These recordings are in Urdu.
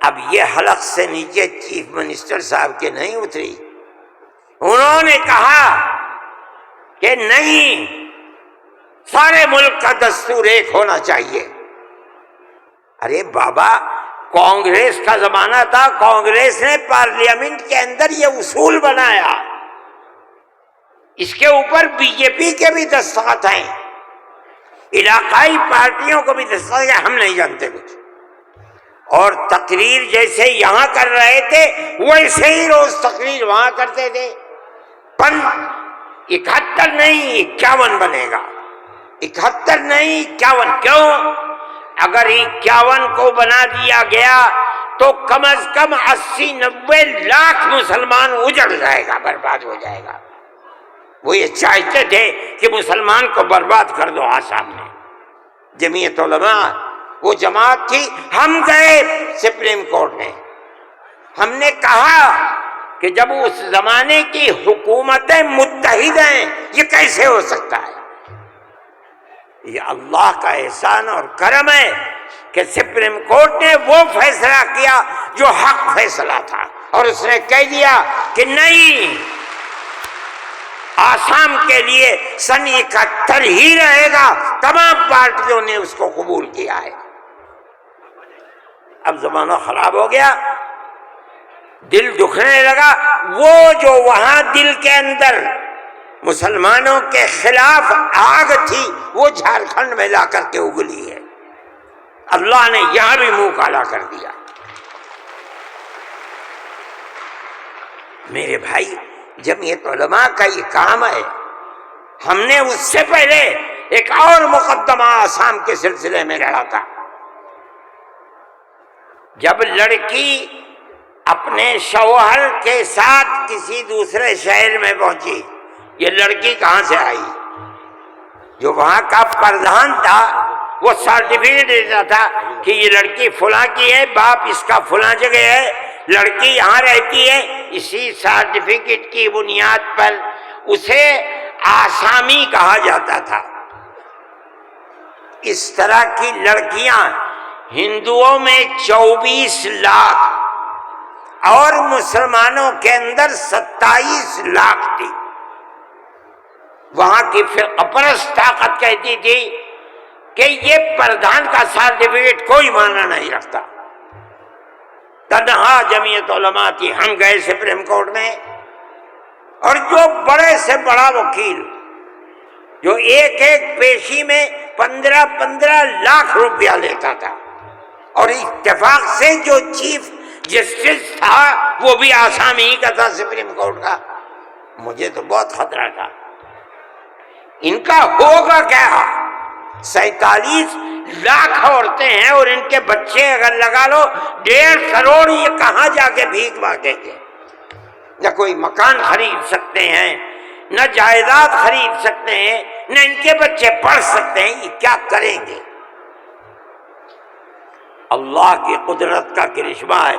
اب یہ حلق سے نیچے چیف منسٹر صاحب کے نہیں اتری، انہوں نے کہا کہ نہیں، سارے ملک کا دستور ایک ہونا چاہیے۔ ارے بابا، کانگریس کا زمانہ تھا، کانگریس نے پارلیمنٹ کے اندر یہ اصول بنایا، اس کے اوپر بی جے پی کے بھی دستخط ہیں، علاقائی پارٹیوں کو بھی دستخط ہے، ہم نہیں جانتے کچھ۔ اور تقریر جیسے یہاں کر رہے تھے ویسے ہی روز تقریر وہاں کرتے تھے۔ 71 نہیں 51 بنے گا، 71 نہیں 51۔ کیوں؟ اگر 51 کو بنا دیا گیا تو کم از کم 80-90 لاکھ مسلمان اجڑ جائے گا، برباد ہو جائے گا۔ وہ یہ چاہتے تھے کہ مسلمان کو برباد کر دو آسام میں۔ جمعیت علماء وہ جماعت تھی، ہم گئے سپریم کورٹ میں، ہم نے کہا کہ جب اس زمانے کی حکومتیں متحد ہیں یہ کیسے ہو سکتا ہے؟ یہ اللہ کا احسان اور کرم ہے کہ سپریم کورٹ نے وہ فیصلہ کیا جو حق فیصلہ تھا، اور اس نے کہہ دیا کہ نہیں، آسام کے لیے سن 71 ہی رہے گا۔ تمام پارٹیوں نے اس کو قبول کیا ہے۔ اب زمانہ خراب ہو گیا، دل دکھنے لگا، وہ جو وہاں دل کے اندر مسلمانوں کے خلاف آگ تھی وہ جھارکھنڈ میں لا کر کے اگلی ہے۔ اللہ نے یہاں بھی منہ کالا کر دیا۔ میرے بھائی، جمعیت علماء کا یہ کام ہے۔ ہم نے اس سے پہلے ایک اور مقدمہ آسام کے سلسلے میں لڑا تھا۔ جب لڑکی اپنے شوہر کے ساتھ کسی دوسرے شہر میں پہنچی، یہ لڑکی کہاں سے آئی؟ جو وہاں کا پردھان تھا وہ سرٹیفکیٹ دیتا تھا کہ یہ لڑکی فلاں کی ہے، باپ اس کا فلاں جگہ ہے، لڑکی یہاں رہتی ہے۔ اسی سرٹیفکیٹ کی بنیاد پر اسے آسامی کہا جاتا تھا۔ اس طرح کی لڑکیاں ہندوؤں میں 24 لاکھ اور مسلمانوں کے اندر 27 لاکھ تھی۔ وہاں کی فرقہ پرست طاقت کہتی تھی کہ یہ پردھان کا سرٹیفکیٹ کوئی معنی نہیں رکھتا۔ تنہا جمعیت علماء تھی، ہم گئے سپریم کورٹ میں، اور جو بڑے سے بڑا وکیل جو ایک ایک پیشی میں 15 لاکھ روپیہ لیتا تھا، اور اتفاق سے جو چیف جسٹس تھا وہ بھی آسامی ہی کا تھا سپریم کورٹ کا۔ مجھے تو بہت خطرہ تھا، ان کا ہوگا کیا؟ 47 لاکھ عورتیں ہیں اور ان کے بچے اگر لگا لو 1.5 کروڑ، یہ کہاں جا کے بھیک مانگیں گے؟ نہ کوئی مکان خرید سکتے ہیں، نہ جائیداد خرید سکتے ہیں، نہ ان کے بچے پڑھ سکتے ہیں، یہ کیا کریں گے؟ اللہ کی قدرت کا کرشمہ ہے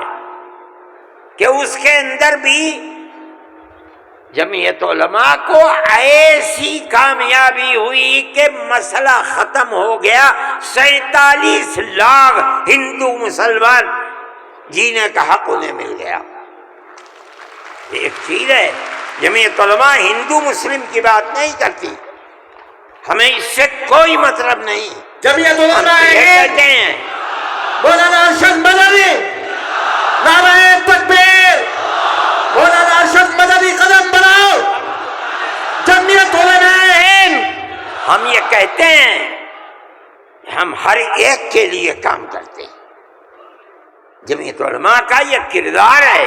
کہ اس کے اندر بھی جمعیت علماء کو ایسی کامیابی ہوئی کہ مسئلہ ختم ہو گیا۔ 47 لاکھ ہندو مسلمان جینے کا حق انہیں مل گیا۔ ایک چیز ہے، جمعیت علماء ہندو مسلم کی بات نہیں کرتی، ہمیں اس سے کوئی مطلب نہیں۔ جمعیت علماء کہتے ہیں مولانا ارشد مدنی، نعرہ تکبیر، مولانا ارشد مدنی قدم بڑھاؤ، جمعیت علماء ہند۔ ہم یہ کہتے ہیں کہ ہم ہر ایک کے لیے کام کرتے ہیں۔ جمعیت علماء کا یہ کردار ہے۔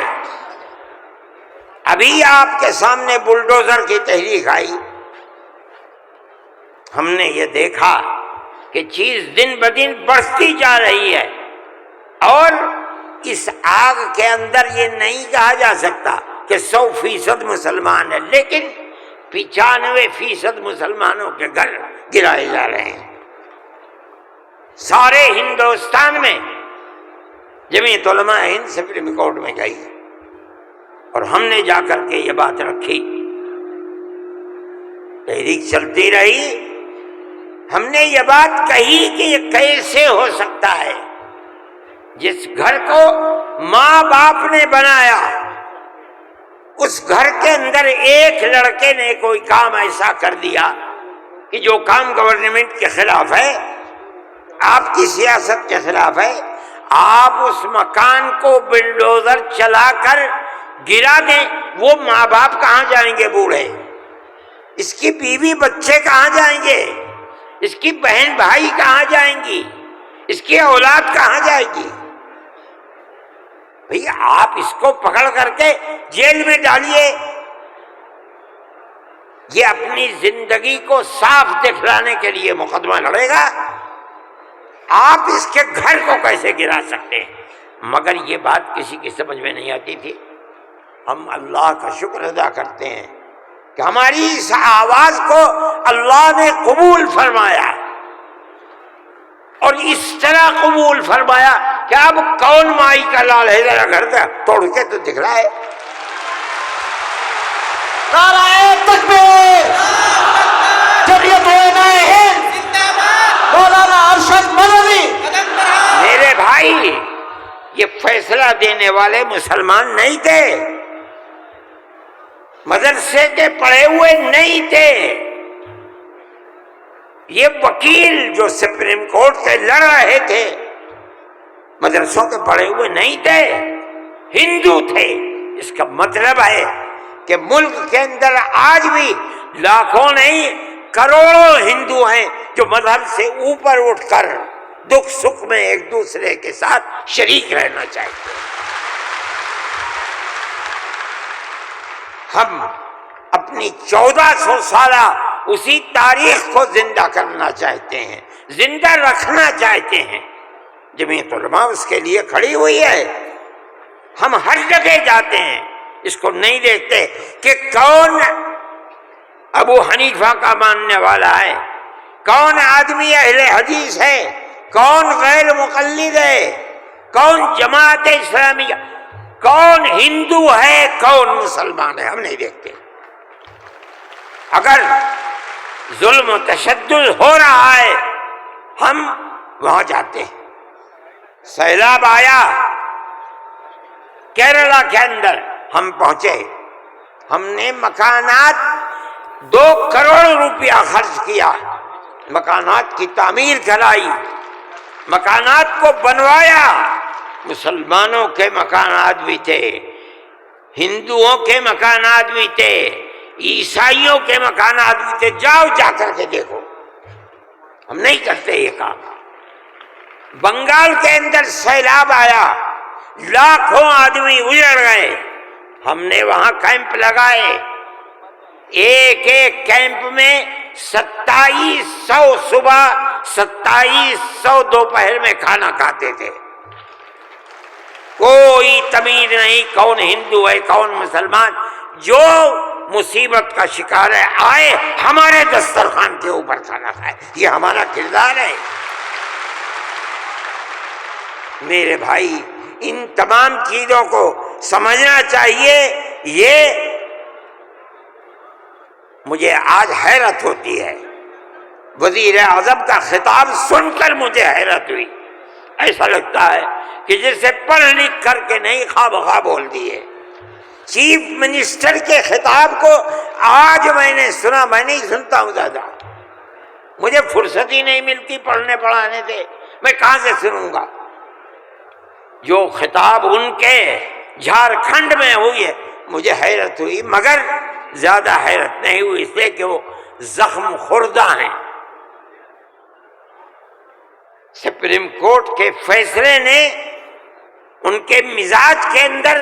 ابھی آپ کے سامنے بلڈوزر کی تحریک آئی، ہم نے یہ دیکھا کہ چیز دن بدن بڑھتی جا رہی ہے، اور اس آگ کے اندر یہ نہیں کہا جا سکتا کہ 100% مسلمان ہے، لیکن 95% مسلمانوں کے گھر گرائے جا رہے ہیں۔ سارے ہندوستان میں جمعیت علماء ہند سپریم کورٹ میں گئی، اور ہم نے جا کر کے یہ بات رکھی، تحریک چلتی رہی، ہم نے یہ بات کہی کہ یہ کیسے ہو سکتا ہے جس گھر کو ماں باپ نے بنایا، اس گھر کے اندر ایک لڑکے نے کوئی کام ایسا کر دیا کہ جو کام گورنمنٹ کے خلاف ہے، آپ کی سیاست کے خلاف ہے، آپ اس مکان کو بلڈوزر چلا کر گرا دیں، وہ ماں باپ کہاں جائیں گے بوڑھے؟ اس کی بیوی بچے کہاں جائیں گے؟ اس کی بہن بھائی کہاں جائیں گی؟ اس کی اولاد کہاں جائے گی؟ بھئی آپ اس کو پکڑ کر کے جیل میں ڈالیے، یہ اپنی زندگی کو صاف دکھلانے کے لیے مقدمہ لڑے گا، آپ اس کے گھر کو کیسے گرا سکتے ہیں؟ مگر یہ بات کسی کی سمجھ میں نہیں آتی تھی۔ ہم اللہ کا شکر ادا کرتے ہیں کہ ہماری اس آواز کو اللہ نے قبول فرمایا، اور اس طرح قبول فرمایا کہ اب کون مائی کا لال ہے؟ ذرا گھر کا توڑ کے تو دکھلائے۔ نعرہ تکبیر، جمعیت علماء ہند، مولانا ارشد مدنی۔ میرے بھائی، یہ فیصلہ دینے والے مسلمان نہیں تھے، مدرسے کے پڑھے ہوئے نہیں تھے، یہ وکیل جو سپریم کورٹ سے لڑ رہے تھے مدرسوں کے پڑھے ہوئے نہیں تھے، ہندو تھے۔ اس کا مطلب ہے کہ ملک کے اندر آج بھی لاکھوں نہیں کروڑوں ہندو ہیں جو مذہب سے اوپر اٹھ کر دکھ سکھ میں ایک دوسرے کے ساتھ شریک رہنا چاہتے ہیں۔ ہم اپنی 1400 سالہ اسی تاریخ کو زندہ کرنا چاہتے ہیں، زندہ رکھنا چاہتے ہیں۔ جمعیت علماء اس کے لیے کھڑی ہوئی ہے۔ ہم ہر جگہ جاتے ہیں، اس کو نہیں دیکھتے کہ کون ابو حنیفہ کا ماننے والا ہے، کون آدمی اہل حدیث ہے، کون غیر مقلد ہے، کون جماعت اسلامیہ، کون ہندو ہے، کون مسلمان ہے، ہم نہیں دیکھتے۔ اگر ظلم و تشدد ہو رہا ہے ہم وہاں جاتے ہیں۔ سیلاب آیا کیرلا کے اندر، ہم پہنچے، ہم نے مکانات 2 کروڑ روپیہ خرچ کیا، مکانات کی تعمیر کرائی، مکانات کو بنوایا۔ مسلمانوں کے مکانات بھی تھے، ہندوؤں کے مکانات بھی تھے، عیسائیوں کے مکانات بھی تھے، جاؤ جا کر کے دیکھو۔ ہم نہیں کرتے یہ کام۔ بنگال کے اندر سیلاب آیا، لاکھوں آدمی اجڑ گئے، ہم نے وہاں کیمپ لگائے، ایک ایک کیمپ میں 2700 صبح 2700 دوپہر میں کھانا کھاتے تھے۔ کوئی تمیز نہیں کون ہندو ہے کون مسلمان، جو مصیبت کا شکار ہے آئے ہمارے دسترخوان کے اوپر کھانا کھائے، یہ ہمارا کردار ہے۔ میرے بھائی، ان تمام چیزوں کو سمجھنا چاہیے۔ یہ مجھے آج حیرت ہوتی ہے، وزیر اعظم کا خطاب سن کر مجھے حیرت ہوئی۔ ایسا لگتا ہے کہ جسے پڑھ لکھ کر کے نہیں خواب خواب بول دیے۔ چیف منسٹر کے خطاب کو آج میں نے سنا، میں نہیں سنتا ہوں زیادہ، مجھے فرصت ہی نہیں ملتی پڑھنے پڑھانے سے، میں کہاں سے سنوں گا؟ جو خطاب ان کے جھارکھنڈ میں ہوئی ہے، مجھے حیرت ہوئی، مگر زیادہ حیرت نہیں ہوئی اس لیے کہ وہ زخم خوردہ ہیں۔ سپریم کورٹ کے فیصلے نے ان کے مزاج کے اندر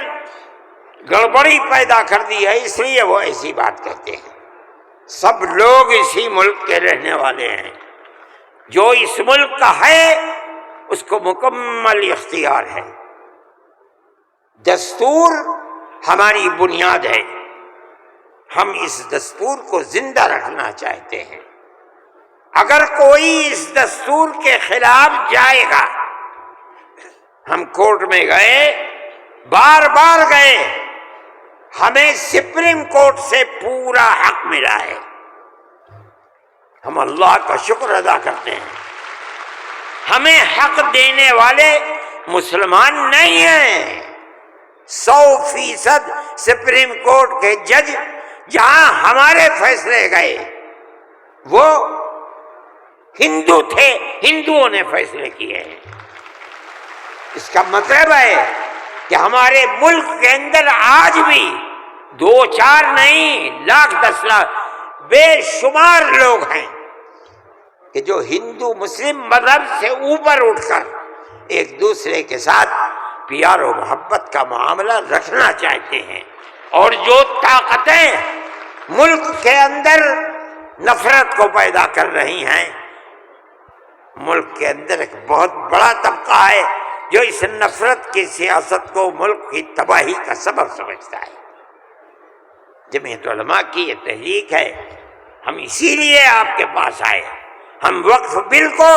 گڑبڑی پیدا کر دی ہے، اس لیے وہ ایسی بات کہتے ہیں۔ سب لوگ اسی ملک کے رہنے والے ہیں، جو اس ملک کا ہے اس کو مکمل اختیار ہے۔ دستور ہماری بنیاد ہے، ہم اس دستور کو زندہ رکھنا چاہتے ہیں۔ اگر کوئی اس دستور کے خلاف جائے گا، ہم کورٹ میں گئے، بار بار گئے، ہمیں سپریم کورٹ سے پورا حق ملا ہے، ہم اللہ کا شکر ادا کرتے ہیں۔ ہمیں حق دینے والے مسلمان نہیں ہیں. 100% سپریم کورٹ کے جج جہاں ہمارے فیصلے گئے وہ ہندو تھے، ہندوؤں نے فیصلے کیے ہیں. اس کا مطلب ہے کہ ہمارے ملک کے اندر آج بھی 2-4 نہیں، لاکھ 10 لاکھ بے شمار لوگ ہیں کہ جو ہندو مسلم مذہب سے اوپر اٹھ کر ایک دوسرے کے ساتھ پیار و محبت کا معاملہ رکھنا چاہتے ہیں. اور جو طاقتیں ملک کے اندر نفرت کو پیدا کر رہی ہیں، ملک کے اندر ایک بہت بڑا طبقہ ہے جو اس نفرت کی سیاست کو ملک کی تباہی کا سبب سمجھتا ہے. جمعیت علماء کی یہ تحریک ہے، ہم اسی لیے آپ کے پاس آئے. ہم وقف بل کو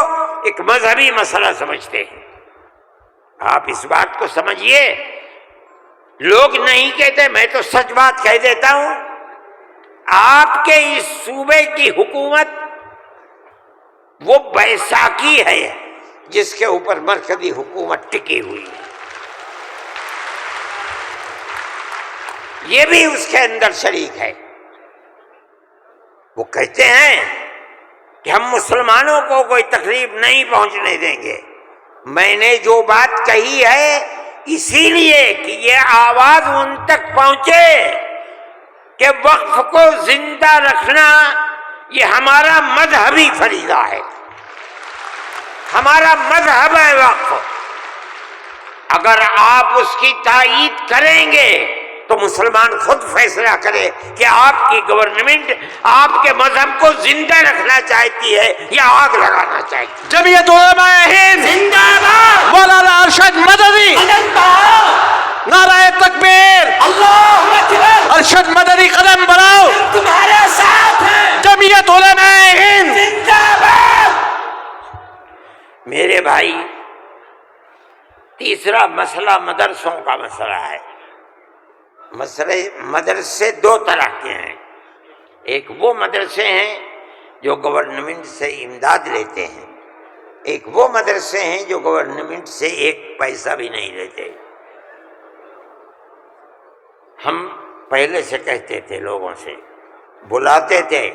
ایک مذہبی مسئلہ سمجھتے ہیں. آپ اس بات کو سمجھیے. لوگ نہیں کہتے، میں تو سچ بات کہہ دیتا ہوں. آپ کے اس صوبے کی حکومت وہ بیساکھی ہے جس کے اوپر مرکزی حکومت ٹکی ہوئی ہے. یہ بھی اس کے اندر شریک ہے. وہ کہتے ہیں کہ ہم مسلمانوں کو کوئی تکلیف نہیں پہنچنے دیں گے. میں نے جو بات کہی ہے اسی لیے کہ یہ آواز ان تک پہنچے کہ وقف کو زندہ رکھنا یہ ہمارا مذہبی فریضہ ہے، ہمارا مذہب ہے وقف. اگر آپ اس کی تائید کریں گے تو مسلمان خود فیصلہ کرے کہ آپ کی گورنمنٹ آپ کے مذہب کو زندہ رکھنا چاہتی ہے یا آگ لگانا چاہتی ہے. جمعیت علماء ہند زندہ باد. مولانا ارشد مدنی نعرہ تکبیر. اللہ اکبر. ارشد مدنی قدم بڑھاؤ. تمہارے ساتھ ہیں. جمعیت علماء ہند زندہ باد. میرے بھائی، تیسرا مسئلہ مدرسوں کا مسئلہ ہے. مدرسے 2 طرح کے ہیں. ایک وہ مدرسے ہیں جو گورنمنٹ سے امداد لیتے ہیں، ایک وہ مدرسے ہیں جو گورنمنٹ سے 1 پیسہ بھی نہیں لیتے. ہم پہلے سے کہتے تھے، لوگوں سے بلاتے تھے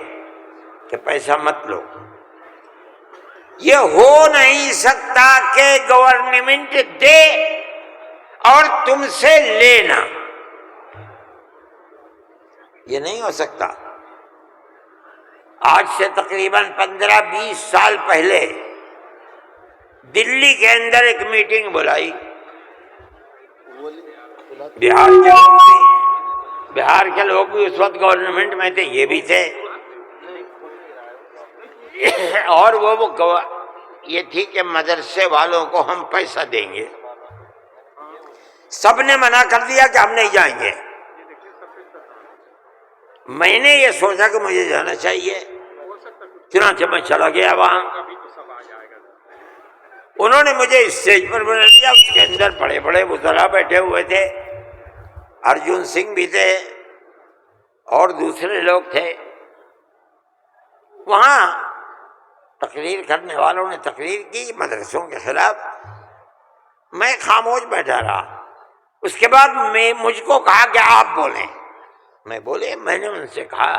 کہ پیسہ مت لو. یہ ہو نہیں سکتا کہ گورنمنٹ دے اور تم سے لینا، یہ نہیں ہو سکتا. آج سے تقریباً 15-20 سال پہلے دلی کے اندر ایک میٹنگ بلائی. بہار کے لوگ بھی اس وقت گورنمنٹ میں تھے، یہ بھی تھے. اور وہ یہ تھی کہ مدرسے والوں کو ہم پیسہ دیں گے. سب نے منع کر دیا کہ ہم نہیں جائیں گے. میں نے یہ سوچا کہ مجھے جانا چاہیے، چنانچہ میں چلا گیا وہاں. انہوں نے مجھے اسٹیج پر بنا لیا. اس کے اندر بڑے بڑے وزراء بیٹھے ہوئے تھے، ارجن سنگھ بھی تھے اور دوسرے لوگ تھے. وہاں تقریر کرنے والوں نے تقریر کی مدرسوں کے خلاف. میں خاموش بیٹھا رہا. اس کے بعد مجھ کو کہا کہ آپ بولیں. میں بولے. میں نے ان سے کہا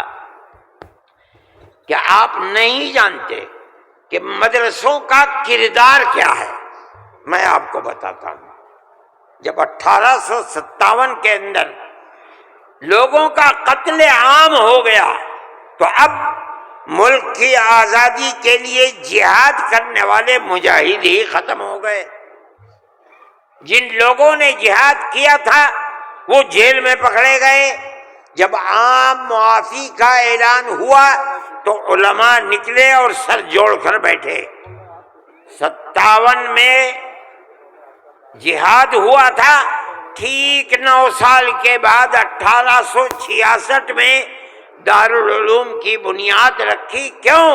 کہ آپ نہیں جانتے کہ مدرسوں کا کردار کیا ہے. میں آپ کو بتاتا ہوں. جب 1857 کے اندر لوگوں کا قتل عام ہو گیا تو اب ملک کی آزادی کے لیے جہاد کرنے والے مجاہد ہی ختم ہو گئے. جن لوگوں نے جہاد کیا تھا وہ جیل میں پکڑے گئے. جب عام معافی کا اعلان ہوا تو علماء نکلے اور سر جوڑ کر بیٹھے. 57 میں جہاد ہوا تھا. ٹھیک 9 سال کے بعد 1866 میں دارالعلوم کی بنیاد رکھی. کیوں؟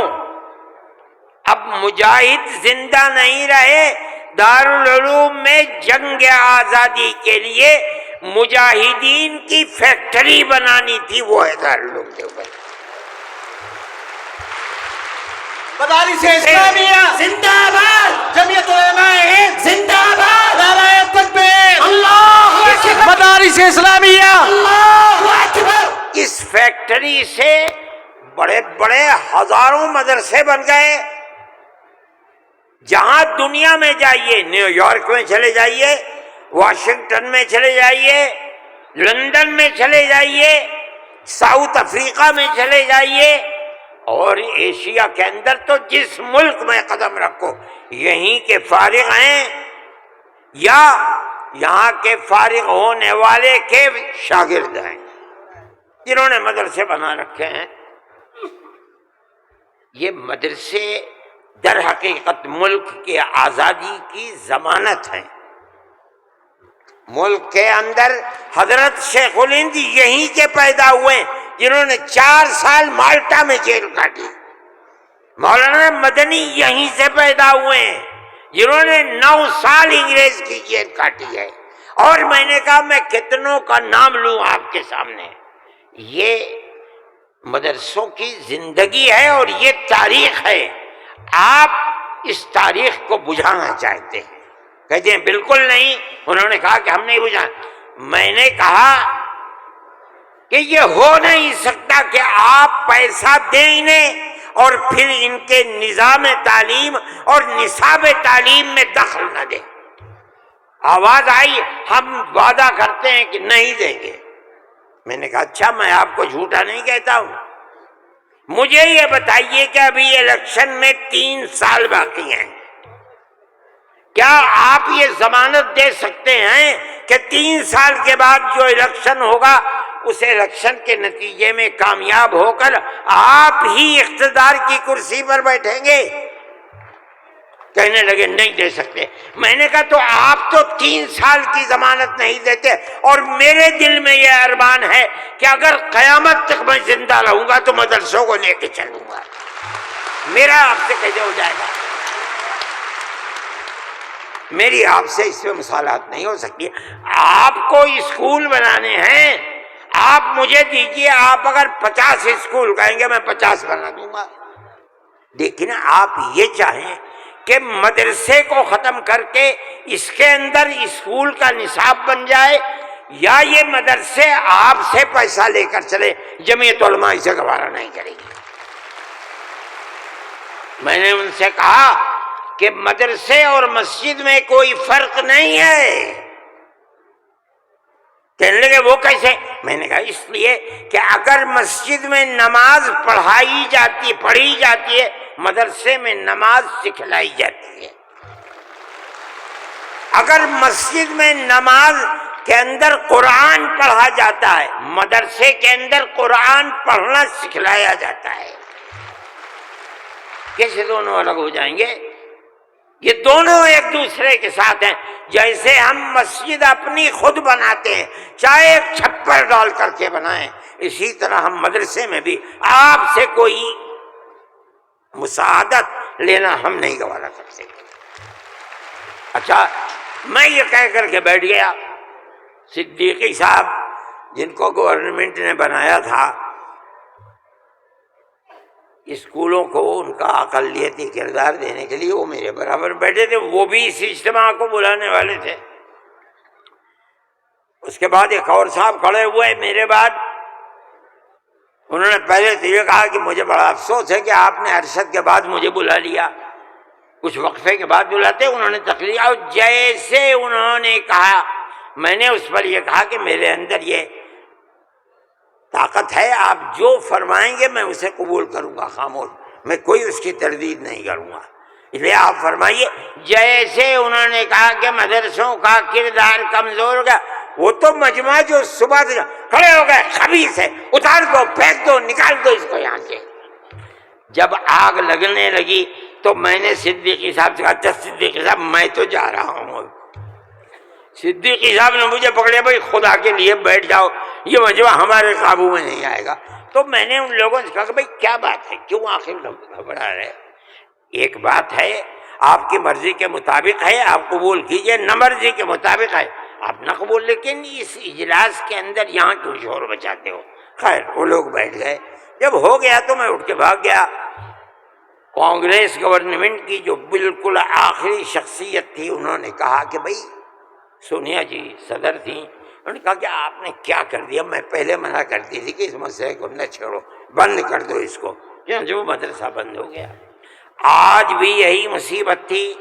اب مجاہد زندہ نہیں رہے. دارالعلوم میں جنگ آزادی کے لیے مجاہدین کی فیکٹری بنانی تھی، وہ ہے دارالعلوم کے اوپر. مدارس اسلامیہ زندہ باد، جمعیت علماء ہند زندہ باد، نعرہ تکبیر اللہ اکبر، مدارس اسلامیہ اللہ اکبر۔ اس فیکٹری سے بڑے بڑے ہزاروں مدرسے بن گئے۔ جہاں دنیا میں جائیے، نیو یارک میں چلے جائیے، واشنگٹن میں چلے جائیے، لندن میں چلے جائیے، ساؤتھ افریقہ میں چلے جائیے، اور ایشیا کے اندر تو جس ملک میں قدم رکھو یہیں کے فارغ ہیں یا یہاں کے فارغ ہونے والے کے شاگرد ہیں جنہوں نے مدرسے بنا رکھے ہیں۔ یہ مدرسے در حقیقت ملک کی آزادی کی ضمانت ہے۔ ملک کے اندر حضرت شیخ الہند یہیں کے پیدا ہوئے جنہوں نے 4 سال مالٹا میں جیل کاٹی۔ مولانا مدنی یہیں سے پیدا ہوئے ہیں جنہوں نے 9 سال انگریز کی جیل کاٹی ہے۔ اور میں نے کہا میں کتنوں کا نام لوں آپ کے سامنے۔ یہ مدرسوں کی زندگی ہے اور یہ تاریخ ہے۔ آپ اس تاریخ کو بجھانا چاہتے ہیں، کہتے ہیں بالکل نہیں۔ انہوں نے کہا کہ ہم نہیں بجھانا۔ میں نے کہا کہ یہ ہو نہیں سکتا کہ آپ پیسہ دیں انہیں اور پھر ان کے نظام تعلیم اور نصاب تعلیم میں دخل نہ دیں۔ آواز آئی ہم وعدہ کرتے ہیں کہ نہیں دیں گے۔ میں نے کہا اچھا، میں آپ کو جھوٹا نہیں کہتا ہوں، مجھے یہ بتائیے کہ ابھی الیکشن میں 3 سال باقی ہیں، کیا آپ یہ ضمانت دے سکتے ہیں کہ 3 سال کے بعد جو الیکشن ہوگا اس الیکشن کے نتیجے میں کامیاب ہو کر آپ ہی اقتدار کی کرسی پر بیٹھیں گے؟ کہنے لگے نہیں دے سکتے۔ میں نے کہا تو آپ تو 3 سال کی ضمانت نہیں دیتے، اور میرے دل میں یہ ارمان ہے کہ اگر قیامت تک میں زندہ رہوں گا تو مدرسوں کو لے کے چلوں گا۔ میرا آپ سے کیسے ہو جائے گا؟ میری آپ سے اس میں مصالحت نہیں ہو سکتی۔ آپ کو اسکول بنانے ہیں، آپ مجھے دیجئے، آپ اگر 50 اسکول کہیں گے میں 50 بنا دوں گا، لیکن آپ یہ چاہیں کہ مدرسے کو ختم کر کے اس کے اندر اسکول کا نصاب بن جائے، یا یہ مدرسے آپ سے پیسہ لے کر چلے، جمعیت علماء اسے گوارا نہیں کرے گی۔ میں نے ان سے کہا کہ مدرسے اور مسجد میں کوئی فرق نہیں ہے۔ کہنے لگے وہ کیسے؟ میں نے کہا اس لیے کہ اگر مسجد میں نماز پڑھی جاتی ہے، مدرسے میں نماز سکھلائی جاتی ہے۔ اگر مسجد میں نماز کے اندر قرآن پڑھا جاتا ہے، مدرسے کے اندر قرآن پڑھنا سکھلایا جاتا ہے۔ کیسے دونوں الگ ہو جائیں گے؟ یہ دونوں ایک دوسرے کے ساتھ ہیں۔ جیسے ہم مسجد اپنی خود بناتے ہیں، چاہے ایک چھپر ڈال کر کے بنائیں، اسی طرح ہم مدرسے میں بھی آپ سے کوئی مساعدت لینا ہم نہیں گوارا کرتے۔ اچھا، میں یہ کہہ کر کے بیٹھ گیا۔ صدیقی صاحب جن کو گورنمنٹ نے بنایا تھا اسکولوں کو ان کا اقلیتی کردار دینے کے لیے، وہ میرے برابر بیٹھے تھے، وہ بھی اس اجتماع کو بلانے والے تھے۔ اس کے بعد ایک اور صاحب کھڑے ہوئے میرے بعد، انہوں نے پہلے تو یہ کہا کہ مجھے بڑا افسوس ہے کہ آپ نے ارشد کے بعد مجھے بلا لیا، کچھ وقفے کے بعد بلاتے۔ انہوں نے تقریر، اور جیسے انہوں نے کہا، میں نے اس پر یہ کہا کہ میرے اندر یہ طاقت ہے، آپ جو فرمائیں گے میں اسے قبول کروں گا، خاموش، میں کوئی اس کی تردید نہیں کروں گا، اس لیے آپ فرمائیے۔ جیسے انہوں نے کہا کہ مدرسوں کا کردار کمزور ہو گیا، وہ تو مجمع جو صبح سے کھڑے ہو گئے، خبیث ہے، اتار دو، پھینک دو، نکال دو اس کو یہاں سے۔ جب آگ لگنے لگی تو میں نے صدیقی صاحب سے کہا، اچھا صدیقی صاحب میں تو جا رہا ہوں۔ صدیقی صاحب نے مجھے پکڑے، بھائی خدا کے لیے بیٹھ جاؤ، یہ مجمع ہمارے قابو میں نہیں آئے گا۔ تو میں نے ان لوگوں سے کہا کہ بھائی کیا بات ہے، کیوں آخر گھبرا رہے؟ ایک بات ہے، آپ کی مرضی کے مطابق ہے آپ قبول کیجئے، نہ مرضی کے مطابق ہے آپ نہ قبول، لیکن اس اجلاس کے اندر یہاں کیوں شور بچاتے ہو؟ خیر وہ لوگ بیٹھ گئے۔ جب ہو گیا تو میں اٹھ کے بھاگ گیا۔ کانگریس گورنمنٹ کی جو بالکل آخری شخصیت تھی، انہوں نے کہا کہ بھائی سونیا جی صدر تھیں، انہوں نے کہا کہ آپ نے کیا کر دیا، میں پہلے منع کرتی تھی کہ اس مسئلے کو نہ چھوڑو، بند کر دو اس کو، جو مدرسہ بند ہو گیا۔ آج بھی یہی مصیبت تھی،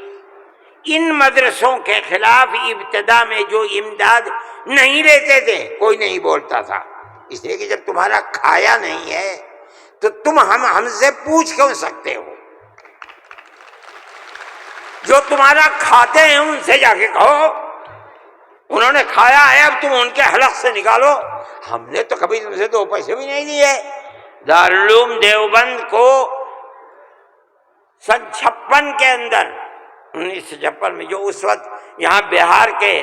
ان مدرسوں کے خلاف ابتدا میں جو امداد نہیں لیتے تھے کوئی نہیں بولتا تھا، اس لیے کہ جب تمہارا کھایا نہیں ہے تو تم ہم سے پوچھ کیوں سکتے ہو؟ جو تمہارا کھاتے ہیں ان سے جا کے کہو، انہوں نے کھایا ہے اب تم ان کے حلق سے نکالو، ہم نے تو کبھی تم سے 2 پیسے بھی نہیں لیے۔ دارالعلوم دیوبند کو سن 56 کے اندر 1956 میں، جو اس وقت یہاں بہار کے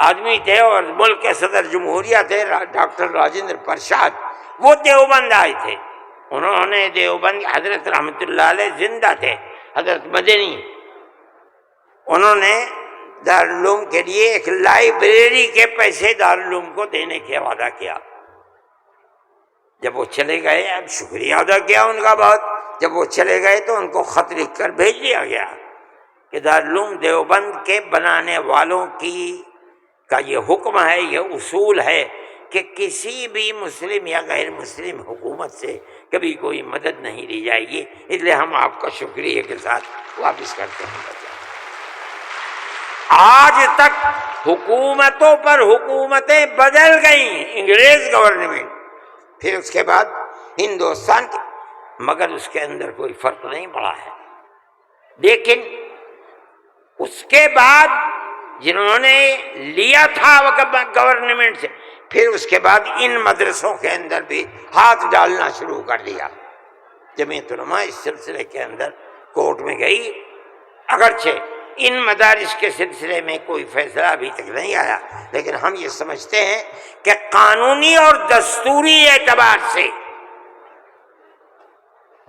آدمی تھے اور ملک کے صدر جمہوریہ تھے ڈاکٹر راجندر پرساد، وہ دیوبند آئے تھے۔ انہوں نے دیوبند، حضرت رحمت اللہ علیہ زندہ تھے، حضرت مدنی، انہوں نے دارالعلوم کے لیے ایک لائبریری کے پیسے دارالعلوم کو دینے کا وعدہ کیا۔ جب وہ چلے گئے، اب شکریہ ادا کیا ان کا بہت، جب وہ چلے گئے تو ان کو خط لکھ کر بھیج دیا گیا کہ دارالعلوم دیوبند کے بنانے والوں کا یہ حکم ہے، یہ اصول ہے کہ کسی بھی مسلم یا غیر مسلم حکومت سے کبھی کوئی مدد نہیں لی جائے گی، اس لیے ہم آپ کا شکریہ کے ساتھ واپس کرتے ہیں۔ آج تک حکومتوں پر حکومتیں بدل گئیں، انگریز گورنمنٹ، پھر اس کے بعد ہندوستان کی، مگر اس کے اندر کوئی فرق نہیں پڑا ہے۔ لیکن اس کے بعد جنہوں نے لیا تھا گورنمنٹ سے، پھر اس کے بعد ان مدرسوں کے اندر بھی ہاتھ ڈالنا شروع کر دیا۔ جمعیت علماء اس سلسلے کے اندر کورٹ میں گئی، اگرچہ ان مدارس کے سلسلے میں کوئی فیصلہ ابھی تک نہیں آیا، لیکن ہم یہ سمجھتے ہیں کہ قانونی اور دستوری اعتبار سے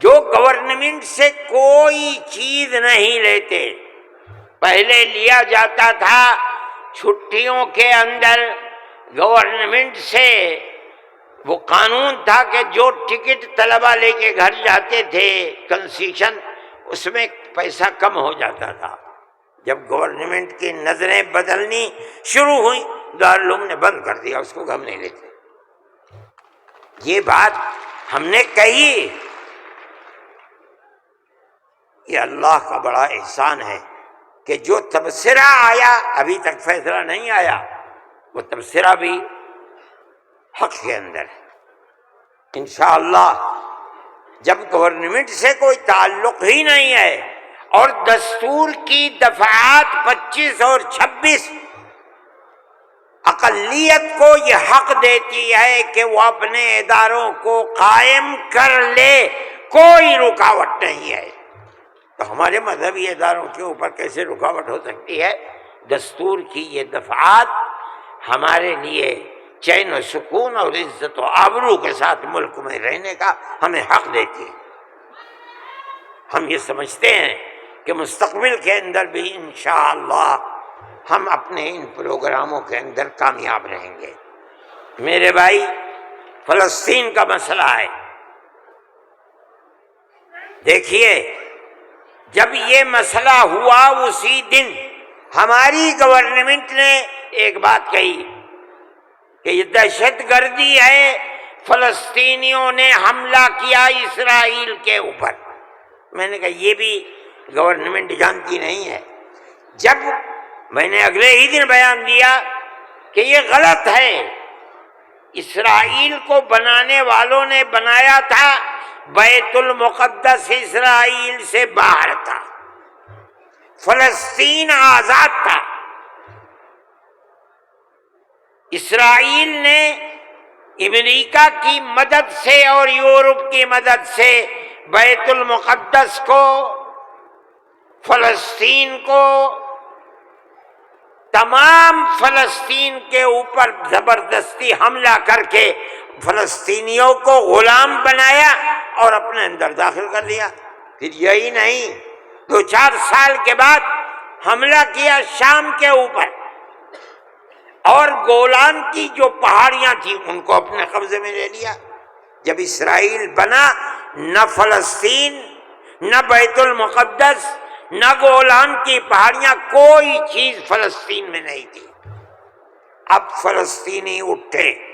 جو گورنمنٹ سے کوئی چیز نہیں لیتے، پہلے لیا جاتا تھا چھٹیوں کے اندر گورنمنٹ سے، وہ قانون تھا کہ جو ٹکٹ طلبہ لے کے گھر جاتے تھے کنسیشن، اس میں پیسہ کم ہو جاتا تھا۔ جب گورنمنٹ کی نظریں بدلنی شروع ہوئی، دارالعلوم نے بند کر دیا، اس کو ہم نہیں لیتے۔ یہ بات ہم نے کہی، یہ اللہ کا بڑا احسان ہے کہ جو تبصرہ آیا، ابھی تک فیصلہ نہیں آیا، وہ تبصرہ بھی حق کے اندر ہے۔ انشاءاللہ جب گورنمنٹ سے کوئی تعلق ہی نہیں ہے اور دستور کی دفعات 25 اور 26 اقلیت کو یہ حق دیتی ہے کہ وہ اپنے اداروں کو قائم کر لے، کوئی رکاوٹ نہیں ہے، تو ہمارے مذہبی اداروں کے اوپر کیسے رکاوٹ ہو سکتی ہے؟ دستور کی یہ دفعات ہمارے لیے چین و سکون اور عزت و آبرو کے ساتھ ملک میں رہنے کا ہمیں حق دیتی ہے۔ ہم یہ سمجھتے ہیں کہ مستقبل کے اندر بھی انشاءاللہ ہم اپنے ان پروگراموں کے اندر کامیاب رہیں گے۔ میرے بھائی، فلسطین کا مسئلہ ہے، دیکھیے جب یہ مسئلہ ہوا اسی دن ہماری گورنمنٹ نے ایک بات کہی کہ یہ دہشت گردی ہے، فلسطینیوں نے حملہ کیا اسرائیل کے اوپر۔ میں نے کہا یہ بھی گورنمنٹ جانتی نہیں ہے۔ جب میں نے اگلے ہی دن بیان دیا کہ یہ غلط ہے، اسرائیل کو بنانے والوں نے بنایا تھا، بیت المقدس اسرائیل سے باہر تھا، فلسطین آزاد تھا۔ اسرائیل نے امریکہ کی مدد سے اور یورپ کی مدد سے بیت المقدس کو، فلسطین کو، تمام فلسطین کے اوپر زبردستی حملہ کر کے فلسطینیوں کو غلام بنایا اور اپنے اندر داخل کر لیا۔ پھر یہی نہیں، 2-4 سال کے بعد حملہ کیا شام کے اوپر، اور گولان کی جو پہاڑیاں تھیں ان کو اپنے قبضے میں لے لیا۔ جب اسرائیل بنا، نہ فلسطین، نہ بیت المقدس، نہ گولان کی پہاڑیاں، کوئی چیز فلسطین میں نہیں تھی۔ اب فلسطینی اٹھے